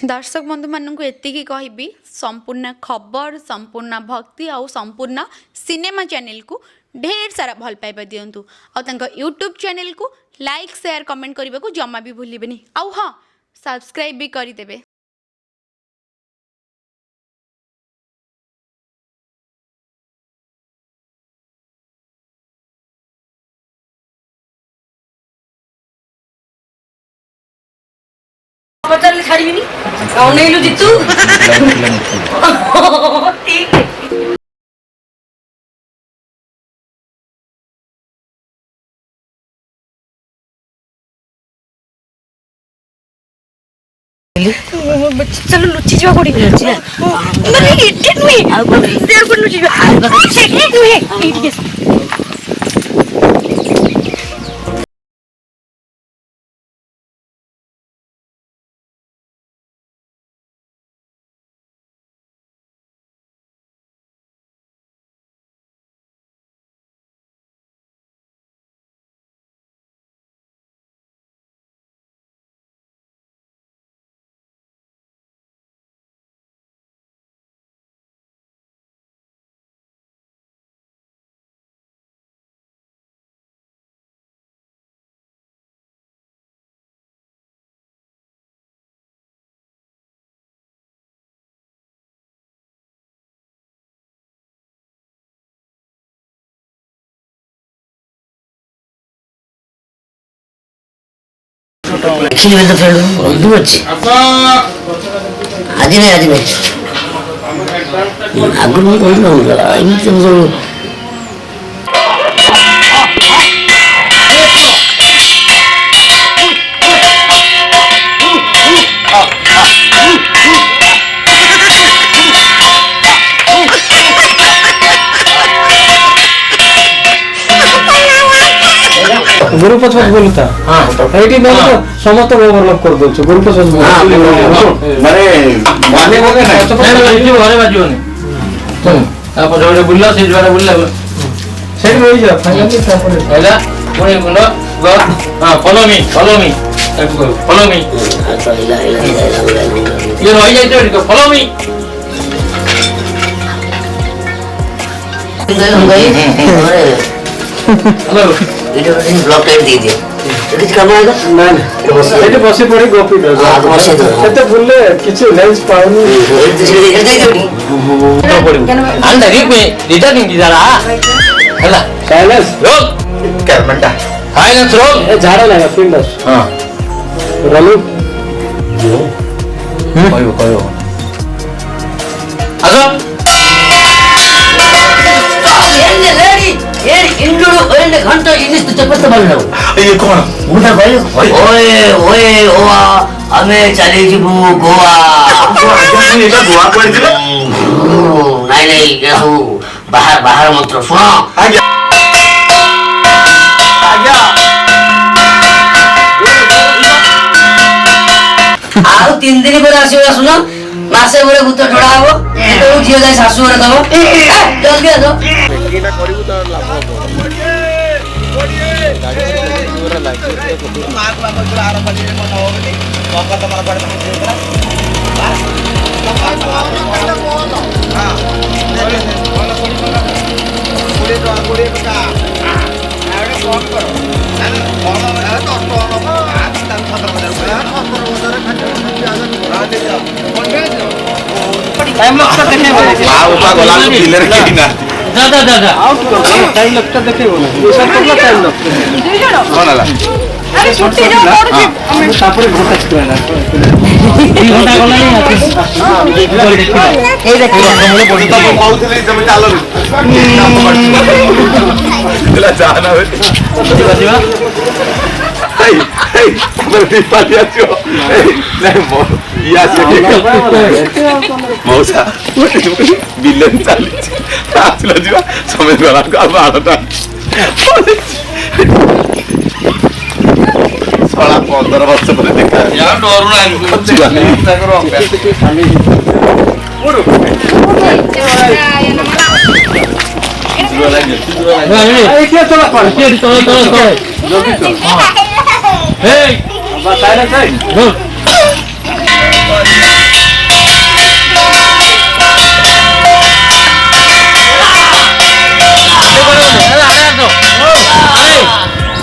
दर्शक बंधु मानक एतिकी कहबी संपूर्ण खबर संपूर्ण भक्ति आउ संपूर्ण सिनेमा चैनल को ढेर सारा भल पाइबा दिंतु आउ यूट्यूब चैनल को लाइक शेयर कमेंट करने को जमा भी भूलिबेनी आउ हाँ सब्सक्राइब भी करदेवे। पचार छाड़ीबिनी अनेलु जितु ठीक है चलो लुचि जाओ कोडी लुचि नहीं इटे नुई आ कोडी देर को लुचि जाओ आ नुई इटे एक्चुअली मैं तो फ्रेंड हूँ दूर अच्छी आज नहीं आगुन में कोई ना होगा इन्हीं से मतलब गुरुपथ बोलता एटी बोल तो समस्त ओवरलैप कर दोछ गुरुपथ माने माने घरे बाजियोनी आप जोरे बुल्ला से जोरे बुल्ला सेट होई जा फाइनली तापर हैला पुणे गुण गो हां फॉलो मी फॉलो मी ये होई जाय तो follow me hello video in block time दे दिए तो कुछ काम आएगा ना एटे बसे पड़े गोपी दो बसे तो एते बुल्ले किछु लेंस पाउनी दूसरे देख दे जोनी तो पड़ी अंदर ही में रिटर्निंग की जरा हैला साइलेंस रोक कर मंडा साइलेंस रोक ए झाड़ा लगा फिल्डर्स हां रलू कयो आजा लेने लेडी ये इंडो एंड घंटा इनिस तो चपत बन रहा ये कौन मुंडा भाई ओए ओआ हमें चले जीबू गोवा ये का गोवा पड़ दिला नहीं ये सब बाहर मंत्र सुनो आज्ञा आउ 3 दिन पर आसीबा सुनो मासे बरे भूत ढोड़ा हबो तो झियो जाय सासु रे दबो जल्दी आ जाओ एटा करिवु त लाभ हो जोर लागे मार बाबा जोर आर बजे मन होबनी बाबा तमरा पड़े देखला हां गोड़े तो गोड़े का आड़े फोन करो ನಾನು ಫೋನ್ ಮಾಡಿ ತೋರಿಸ್ತಾ ನಾನು ಖಾತಾ ಬದಲು टाइम लगता देखे बोले हां ऊपर गोला में किलर की ना दादा आउट कर टाइम लगता देखे बोले ऐसा कितना टाइम लगता कौन आला अरे छुट्टी जाओ पड़ुची हम तापरे घंटा छिकला 2 घंटा गला नहीं आती ए देखो हमले बॉडी तो कहउथले जमे चालो ला जाना हो जीवा हे बड़ी पालिया छो नहीं मो या से मौसा बिलन चाली आसला जीवा समय गला का बारटा साला 15 वर्ष पर देखा यार डरू नाही ताकर अभ्यास ओडो ए के चला पर के चलो जल्दी चल हे बा साइलेंस है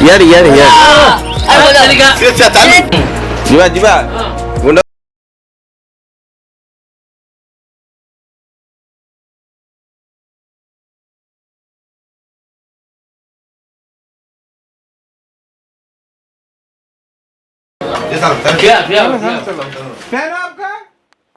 ଇଆଡେ ଇଆଡେ ଇଆଡେ ଯିବା ଯିବା ଗୁଣ୍ଡ ଠିଆ ଠିଆ ଫେର